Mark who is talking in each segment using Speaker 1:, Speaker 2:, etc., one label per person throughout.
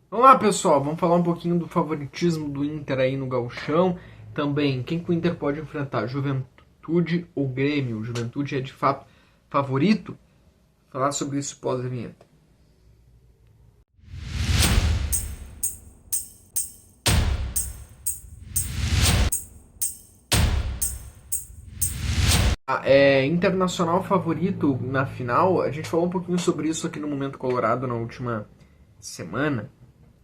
Speaker 1: Olá pessoal, vamos falar um pouquinho do favoritismo do Inter aí no Gauchão. Também, quem que o Inter pode enfrentar? Juventude ou Grêmio? Juventude é de fato favorito? Falar sobre isso pós a vinheta. Internacional favorito na final, a gente falou um pouquinho sobre isso aqui no Momento Colorado na última semana,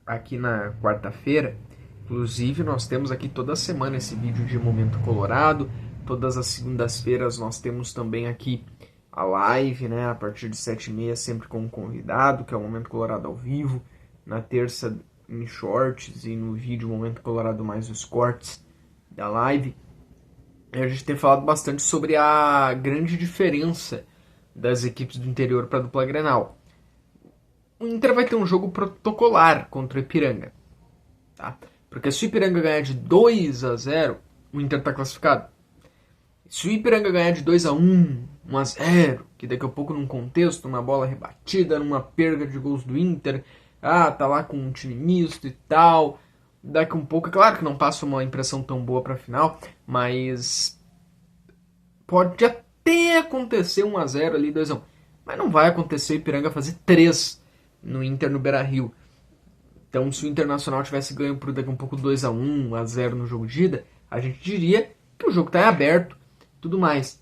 Speaker 1: aqui na quarta-feira. Inclusive, nós temos aqui toda semana esse vídeo de Momento Colorado. Todas as segundas-feiras nós temos também aqui a live, né? A partir de 7h30, sempre com um convidado, que é o Momento Colorado ao vivo. Na terça, em shorts, e no vídeo Momento Colorado mais os cortes da live. A gente tem falado bastante sobre a grande diferença das equipes do interior para a dupla Grenal. O Inter vai ter um jogo protocolar contra o Ipiranga, tá? Porque se o Ipiranga ganhar de 2-0, o Inter está classificado. Se o Ipiranga ganhar de 2-1, 1-0, que daqui a pouco num contexto, numa bola rebatida, numa perda de gols do Inter, tá lá com um time misto e tal, daqui a um pouco, é claro que não passa uma impressão tão boa para a final, mas pode até acontecer 1-0 ali, 2-1. Mas não vai acontecer o Ipiranga fazer 3 no Inter no Beira-Rio. Então, se o Internacional tivesse ganho por daqui a um pouco 2-1, 1-0 no jogo de ida, a gente diria que o jogo está aberto, tudo mais.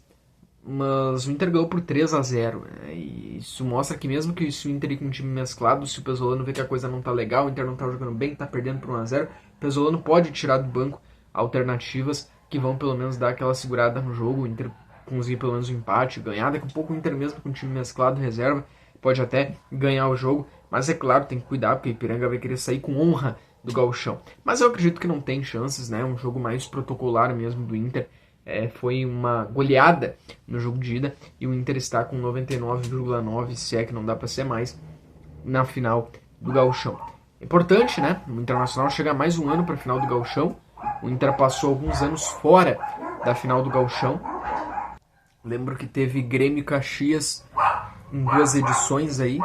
Speaker 1: Mas o Inter ganhou por 3-0. Né? E isso mostra que mesmo que se o Inter ir com um time mesclado, se o Pesolano vê que a coisa não tá legal, o Inter não tá jogando bem, tá perdendo por 1-0, o Pesolano pode tirar do banco alternativas que vão pelo menos dar aquela segurada no jogo, o Inter conseguir pelo menos um empate, ganhar. Daqui a pouco o Inter mesmo com um time mesclado, reserva, pode até ganhar o jogo. Mas é claro, tem que cuidar, porque o Ipiranga vai querer sair com honra do Gauchão. Mas eu acredito que não tem chances, né? Um jogo mais protocolar mesmo do Inter. Foi uma goleada no jogo de ida e o Inter está com 99,9, se é que não dá para ser mais, na final do Gauchão. Importante, né? O Internacional chega mais um ano para a final do Gauchão. O Inter passou alguns anos fora da final do Gauchão. Lembro que teve Grêmio e Caxias em 2 edições aí.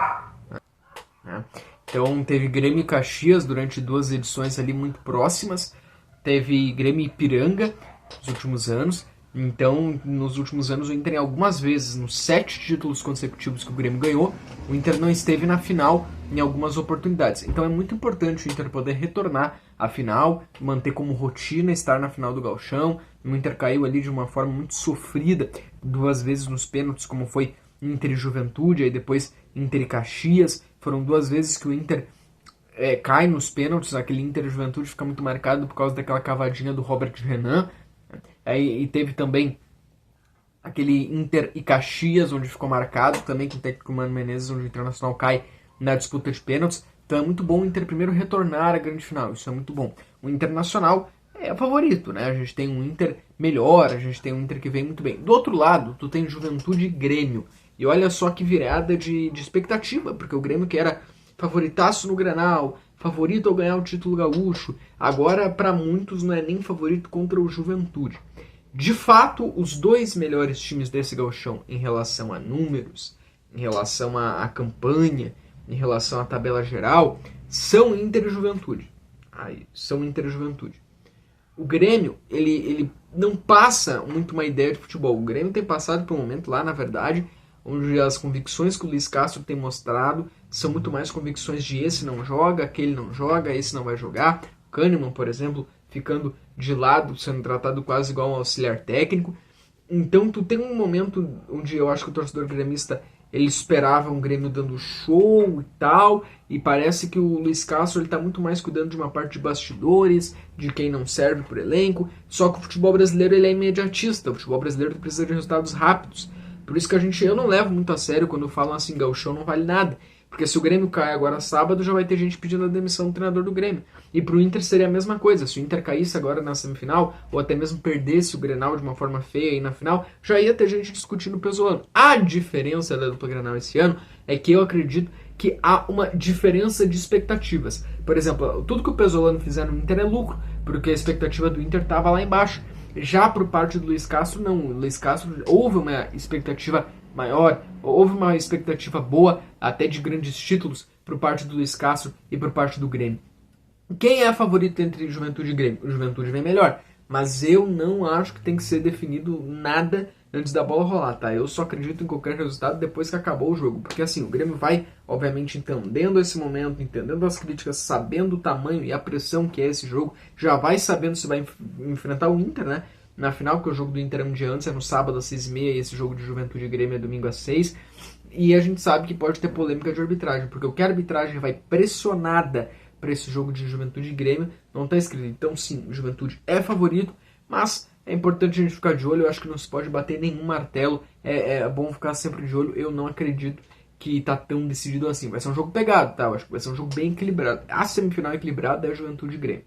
Speaker 1: Né? Então teve Grêmio e Caxias durante 2 edições ali muito próximas. Teve Grêmio e Ipiranga nos últimos anos. Então, nos últimos anos, o Inter, algumas vezes, nos 7 títulos consecutivos que o Grêmio ganhou, o Inter não esteve na final em algumas oportunidades. Então é muito importante o Inter poder retornar à final, manter como rotina estar na final do Gauchão. O Inter caiu ali de uma forma muito sofrida, 2 vezes nos pênaltis, como foi Inter e Juventude, aí depois Inter e Caxias. Foram 2 vezes que o Inter cai nos pênaltis. Aquele Inter e Juventude fica muito marcado por causa daquela cavadinha do Robert Renan. E teve também aquele Inter e Caxias, onde ficou marcado também com o técnico Mano Menezes, onde o Internacional cai na disputa de pênaltis. Então é muito bom o Inter primeiro retornar à grande final, isso é muito bom. O Internacional é favorito, né? A gente tem um Inter melhor, a gente tem um Inter que vem muito bem. Do outro lado, tu tem Juventude e Grêmio. E olha só que virada de expectativa, porque o Grêmio que era favoritaço no Grenal, favorito ao ganhar o título gaúcho, agora para muitos não é nem favorito contra o Juventude. De fato, os 2 melhores times desse gauchão em relação a números, em relação à campanha, em relação à tabela geral, são Inter e Juventude. São Inter e Juventude. O Grêmio, ele não passa muito uma ideia de futebol. O Grêmio tem passado por um momento lá, na verdade, onde as convicções que o Luiz Castro tem mostrado são muito mais convicções de esse não joga, aquele não joga, esse não vai jogar. O Kahneman, por exemplo, ficando de lado, sendo tratado quase igual um auxiliar técnico. Então tu tem um momento onde eu acho que o torcedor gremista ele esperava um Grêmio dando show e tal, e parece que o Luiz Castro está muito mais cuidando de uma parte de bastidores, de quem não serve por elenco. Só que o futebol brasileiro ele é imediatista, o futebol brasileiro precisa de resultados rápidos. Por isso que eu não levo muito a sério quando falam assim, gauchão não vale nada. Porque se o Grêmio cai agora sábado, já vai ter gente pedindo a demissão do treinador do Grêmio. E pro Inter seria a mesma coisa. Se o Inter caísse agora na semifinal, ou até mesmo perdesse o Grenal de uma forma feia aí na final, já ia ter gente discutindo o Pesolano. A diferença da dupla Grenal esse ano é que eu acredito que há uma diferença de expectativas. Por exemplo, tudo que o Pesolano fizer no Inter é lucro, porque a expectativa do Inter estava lá embaixo. Já por parte do Luiz Castro, não. O Luiz Castro houve uma expectativa maior, houve uma expectativa boa, até de grandes títulos por parte do Luiz Castro e por parte do Grêmio. Quem é favorito entre Juventude e Grêmio? O Juventude vem melhor, mas eu não acho que tem que ser definido nada antes da bola rolar, tá? Eu só acredito em qualquer resultado depois que acabou o jogo, porque assim, o Grêmio vai, obviamente, entendendo esse momento, entendendo as críticas, sabendo o tamanho e a pressão que é esse jogo, já vai sabendo se vai enfrentar o Inter, né? Na final, que o jogo do Inter é um dia antes, é no sábado às 6h30, e esse jogo de Juventude e Grêmio é domingo às 6h. E a gente sabe que pode ter polêmica de arbitragem, porque o que a arbitragem vai pressionada para esse jogo de Juventude e Grêmio não está escrito. Então sim, o Juventude é favorito, mas é importante a gente ficar de olho. Eu acho que não se pode bater nenhum martelo, é bom ficar sempre de olho. Eu não acredito que tá tão decidido assim. Vai ser um jogo pegado, tá? Eu acho que vai ser um jogo bem equilibrado. A semifinal equilibrada é a Juventude e Grêmio.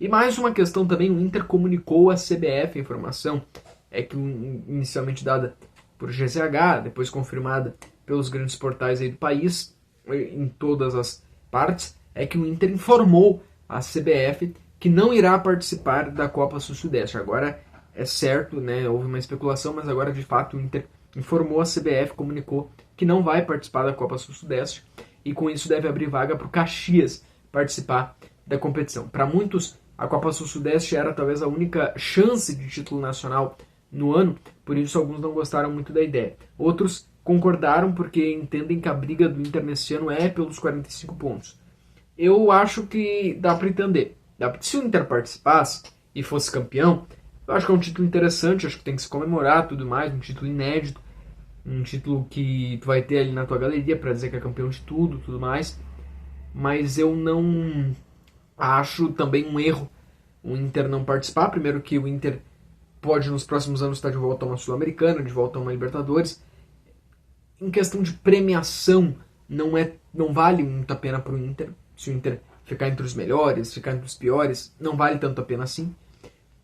Speaker 1: E mais uma questão também, o Inter comunicou à CBF a informação, é que inicialmente dada por GZH, depois confirmada pelos grandes portais aí do país, em todas as partes, é que o Inter informou a CBF que não irá participar da Copa Sul-Sudeste. Agora é certo, né? Houve uma especulação, mas agora de fato o Inter informou a CBF, comunicou que não vai participar da Copa Sul-Sudeste e com isso deve abrir vaga para o Caxias participar da competição. Para muitos, a Copa Sul-Sudeste era talvez a única chance de título nacional no ano, por isso alguns não gostaram muito da ideia. Outros concordaram porque entendem que a briga do Inter nesse ano é pelos 45 pontos. Eu acho que dá para entender. Se o Inter participasse e fosse campeão, eu acho que é um título interessante, acho que tem que se comemorar tudo mais, um título inédito, um título que tu vai ter ali na tua galeria para dizer que é campeão de tudo mais. Mas eu não acho também um erro o Inter não participar. Primeiro que o Inter pode nos próximos anos estar de volta a uma Sul-Americana, de volta a uma Libertadores. Em questão de premiação, não vale muito a pena para o Inter. Se o Inter ficar entre os melhores, ficar entre os piores, não vale tanto a pena assim.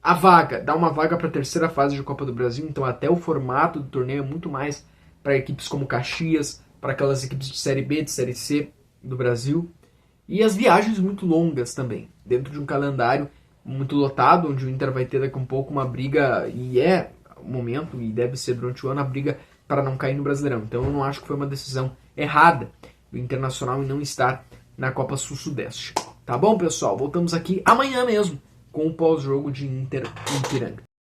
Speaker 1: A vaga, dá uma vaga para a terceira fase de Copa do Brasil, então até o formato do torneio é muito mais para equipes como Caxias, para aquelas equipes de Série B, de Série C do Brasil. E as viagens muito longas também, dentro de um calendário muito lotado, onde o Inter vai ter daqui a um pouco uma briga, e é o momento, e deve ser durante o ano, a briga para não cair no Brasileirão. Então eu não acho que foi uma decisão errada do Internacional em não estar na Copa Sul-Sudeste. Tá bom, pessoal? Voltamos aqui amanhã mesmo com o pós-jogo de Inter e Ipiranga.